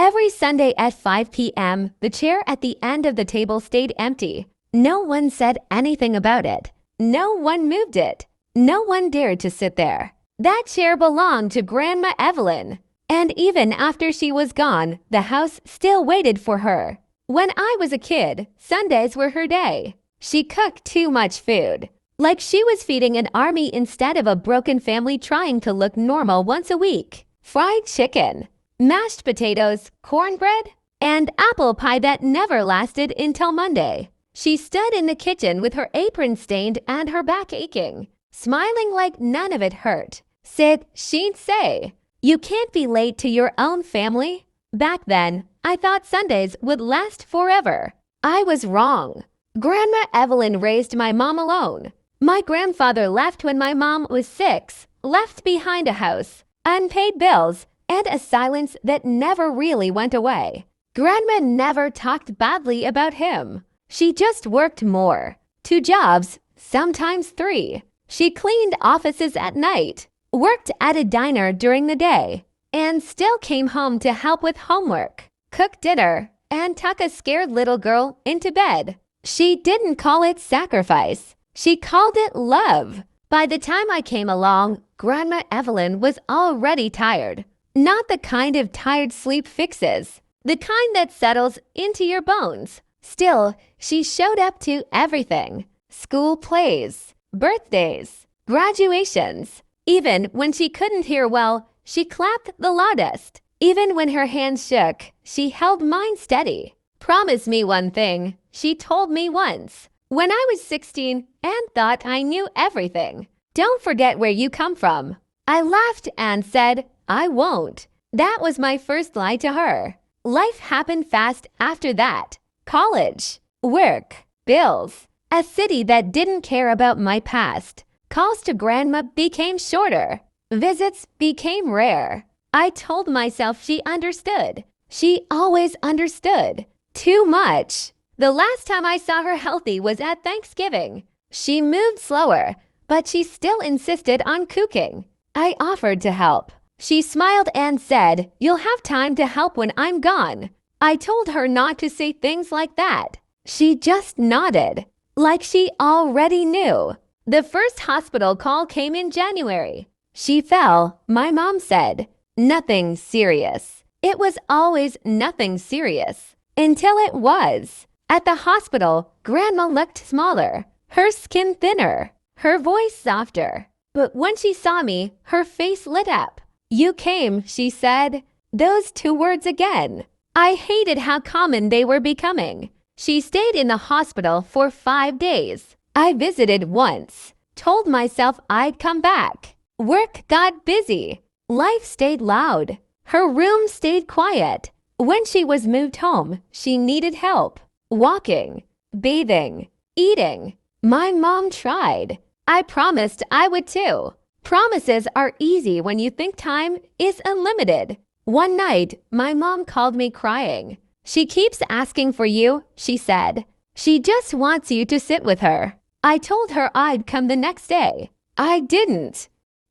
Every Sunday at 5 p.m., the chair at the end of the table stayed empty. No one said anything about it. No one moved it. No one dared to sit there. That chair belonged to Grandma Evelyn. And even after she was gone, the house still waited for her. When I was a kid, Sundays were her day. She cooked too much food. Like she was feeding an army instead of a broken family trying to look normal once a week. Fried chicken, mashed potatoes, cornbread, and apple pie that never lasted until Monday. She stood in the kitchen with her apron stained and her back aching, smiling like none of it hurt. Sid, she'd say, "You can't be late to your own family." Back then, I thought Sundays would last forever. I was wrong. Grandma Evelyn raised my mom alone. My grandfather left when my mom was 6, left behind a house, unpaid bills, and a silence that never really went away. Grandma never talked badly about him. She just worked more. 2 jobs, sometimes 3. She cleaned offices at night, worked at a diner during the day, and still came home to help with homework, cook dinner, and tuck a scared little girl into bed. She didn't call it sacrifice. She called it love. By the time I came along, Grandma Evelyn was already tired. Not the kind of tired sleep fixes, the kind that settles into your bones. Still, she showed up to everything. School plays, birthdays, graduations. Even when she couldn't hear well, she clapped the loudest. Even when her hands shook, she held mine steady. "Promise me one thing," she told me once, when I was 16 and thought I knew everything. "Don't forget where you come from." I laughed and said, "I won't." That was my first lie to her. Life happened fast after that. College, work, bills, a city that didn't care about my past. Calls to Grandma became shorter. Visits became rare. I told myself she understood. She always understood. Too much. The last time I saw her healthy was at Thanksgiving. She moved slower, but she still insisted on cooking. I offered to help. She smiled and said, "You'll have time to help when I'm gone." I told her not to say things like that. She just nodded, like she already knew. The first hospital call came in January. She fell, my mom said. Nothing serious. It was always nothing serious. Until it was. At the hospital, Grandma looked smaller, her skin thinner, her voice softer. But when she saw me, her face lit up. "You came," she said. Those 2 words again. I hated how common they were becoming. She stayed in the hospital for 5 days. I visited once, told myself I'd come back. Work got busy. Life stayed loud. Her room stayed quiet. When she was moved home, she needed help. Walking, bathing, eating. My mom tried. I promised I would too. Promises are easy when you think time is unlimited. One night, my mom called me crying. "She keeps asking for you," she said. "She just wants you to sit with her." I told her I'd come the next day. I didn't.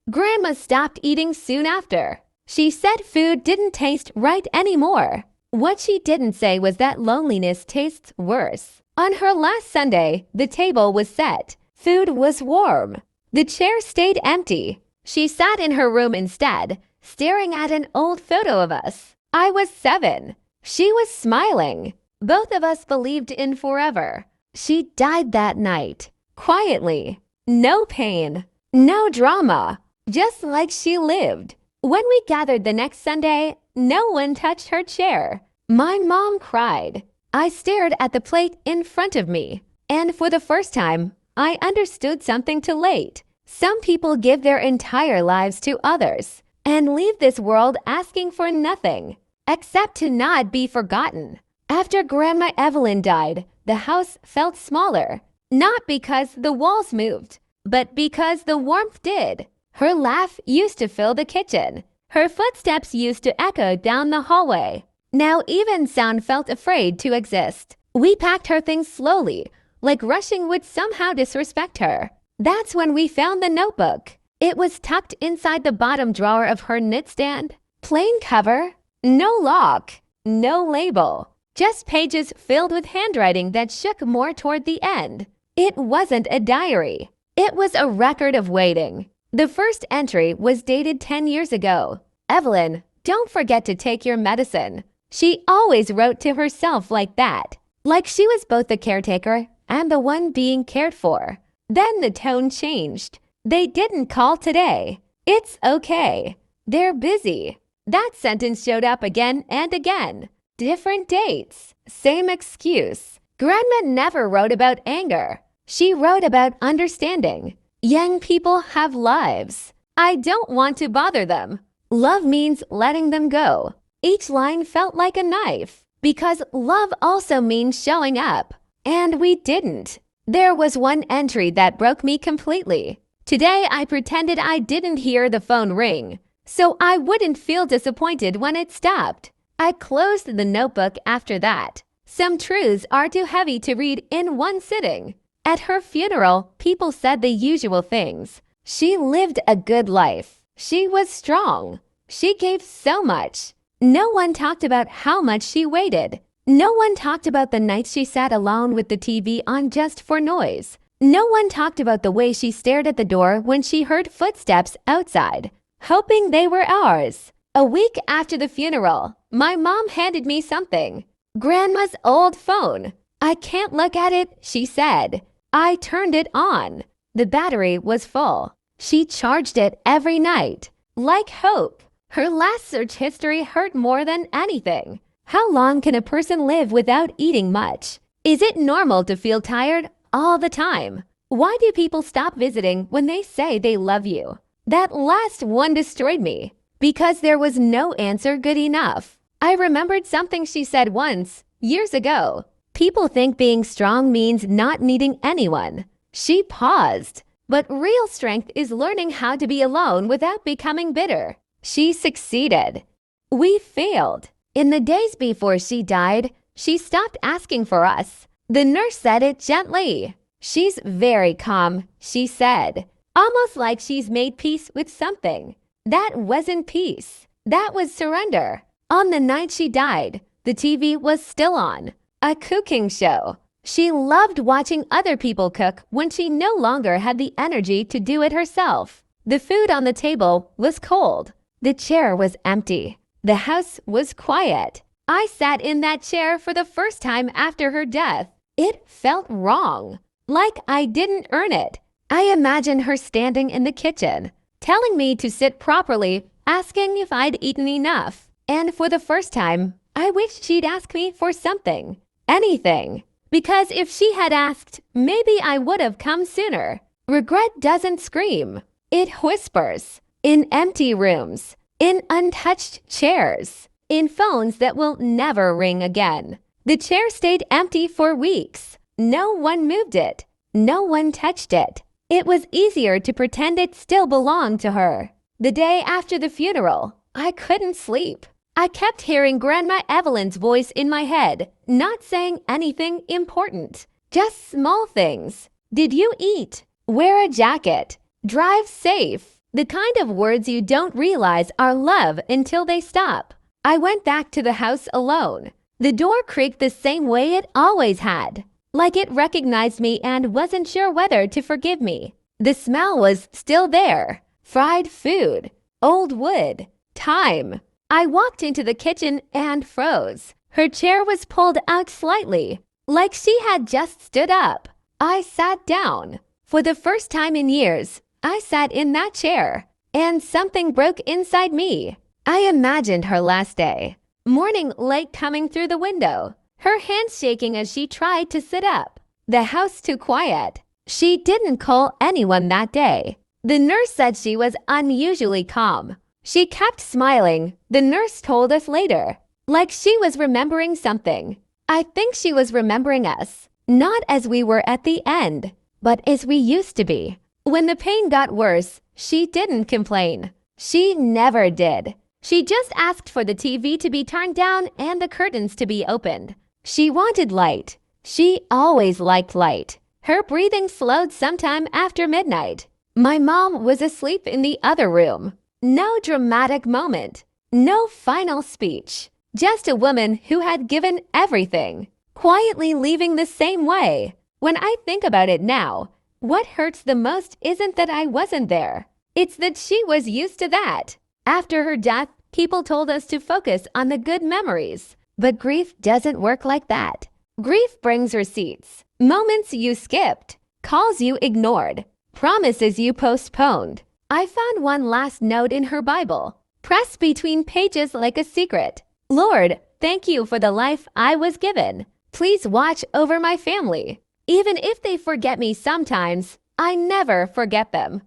Grandma stopped eating soon after. She said food didn't taste right anymore. What she didn't say was that loneliness tastes worse. On her last Sunday, the table was set. Food was warm. The chair stayed empty. She sat in her room instead, staring at an old photo of us. I was 7. She was smiling. Both of us believed in forever. She died that night, quietly. No pain, no drama, just like she lived. When we gathered the next Sunday, no one touched her chair. My mom cried. I stared at the plate in front of me, and for the first time, I understood something too late. Some people give their entire lives to others and leave this world asking for nothing, except to not be forgotten. After Grandma Evelyn died, the house felt smaller, not because the walls moved, but because the warmth did. Her laugh used to fill the kitchen. Her footsteps used to echo down the hallway. Now even sound felt afraid to exist. We packed her things slowly, like rushing would somehow disrespect her. That's when we found the notebook. It was tucked inside the bottom drawer of her knitstand. Plain cover, no lock. no label. Just pages filled with handwriting that shook more toward the end. It wasn't a diary. It was a record of waiting. The first entry was dated 10 years ago. Evelyn, don't forget to take your medicine. She always wrote to herself like that, like she was both the caretaker and the one being cared for. Then the tone changed. They didn't call today. It's okay. They're busy. That sentence showed up again and again. Different dates. Same excuse. Grandma never wrote about anger. She wrote about understanding. Young people have lives. I don't want to bother them. Love means letting them go. Each line felt like a knife, because love also means showing up. And we didn't. There was one entry that broke me completely. Today I pretended I didn't hear the phone ring, so I wouldn't feel disappointed when it stopped. I closed the notebook after that. Some truths are too heavy to read in one sitting. At her funeral, people said the usual things. She lived a good life. She was strong. She gave so much. No one talked about how much she waited. No one talked about the nights she sat alone with the TV on just for noise. No one talked about the way she stared at the door when she heard footsteps outside, hoping they were ours. A week after the funeral, my mom handed me something. Grandma's old phone. I can't look at it, she said. I turned it on. The battery was full. She charged it every night. Like hope. Her last search history hurt more than anything. How long can a person live without eating much? Is it normal to feel tired all the time? Why do people stop visiting when they say they love you? That last one destroyed me, because there was no answer good enough. I remembered something she said once, years ago. People think being strong means not needing anyone. She paused. But real strength is learning how to be alone without becoming bitter. She succeeded. We failed. In the days before she died, she stopped asking for us. The nurse said it gently. She's very calm, she said, almost like she's made peace with something. That wasn't peace. That was surrender. On the night she died, the TV was still on. A cooking show. She loved watching other people cook when she no longer had the energy to do it herself. The food on the table was cold. The chair was empty. The house was quiet. I sat in that chair for the first time after her death. It felt wrong, like I didn't earn it. I imagined her standing in the kitchen, telling me to sit properly, asking if I'd eaten enough. And for the first time, I wished she'd ask me for something, anything. Because if she had asked, maybe I would have come sooner. Regret doesn't scream. It whispers. In empty rooms. In untouched chairs. In phones that will never ring again. The chair stayed empty for weeks. No one moved it. No one touched it. It was easier to pretend it still belonged to her. The day after the funeral, I couldn't sleep. I kept hearing Grandma Evelyn's voice in my head, not saying anything important, just small things. Did you eat? Wear a jacket. Drive safe. The kind of words you don't realize are love until they stop. I went back to the house alone. The door creaked the same way it always had, like it recognized me and wasn't sure whether to forgive me. The smell was still there. Fried food. Old wood. Time. I walked into the kitchen and froze. Her chair was pulled out slightly, like she had just stood up. I sat down. For the first time in years, I sat in that chair, and something broke inside me. I imagined her last day. Morning light coming through the window. Her hands shaking as she tried to sit up. The house too quiet. She didn't call anyone that day. The nurse said she was unusually calm. She kept smiling, the nurse told us later, like she was remembering something. I think she was remembering us, not as we were at the end, but as we used to be. When the pain got worse, she didn't complain. She never did. She just asked for the TV to be turned down and the curtains to be opened. She wanted light. She always liked light. Her breathing slowed sometime after midnight. My mom was asleep in the other room. No dramatic moment. No final speech. Just a woman who had given everything, quietly leaving the same way. When I think about it now, what hurts the most isn't that I wasn't there. It's that she was used to that. After her death, people told us to focus on the good memories. But grief doesn't work like that. Grief brings receipts, moments you skipped, calls you ignored, promises you postponed. I found one last note in her Bible, pressed between pages like a secret. Lord, thank you for the life I was given. Please watch over my family. Even if they forget me sometimes, I never forget them.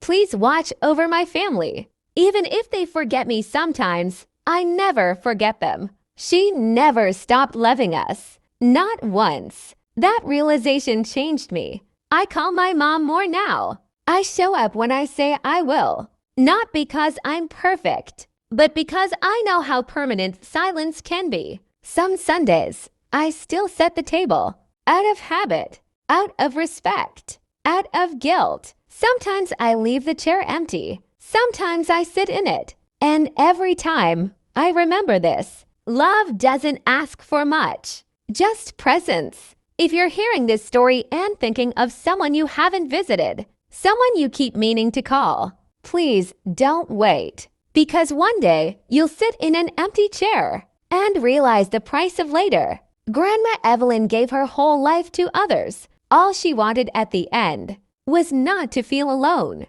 Please watch over my family. Even if they forget me sometimes, I never forget them. She never stopped loving us. Not once. That realization changed me. I call my mom more now. I show up when I say I will. Not because I'm perfect, but because I know how permanent silence can be. Some Sundays, I still set the table. Out of habit, out of respect, out of guilt. Sometimes I leave the chair empty. Sometimes I sit in it. And every time, I remember this. Love doesn't ask for much, just presence. If you're hearing this story and thinking of someone you haven't visited, someone you keep meaning to call, please don't wait. Because one day, you'll sit in an empty chair and realize the price of later. Grandma Evelyn gave her whole life to others. All she wanted at the end was not to feel alone.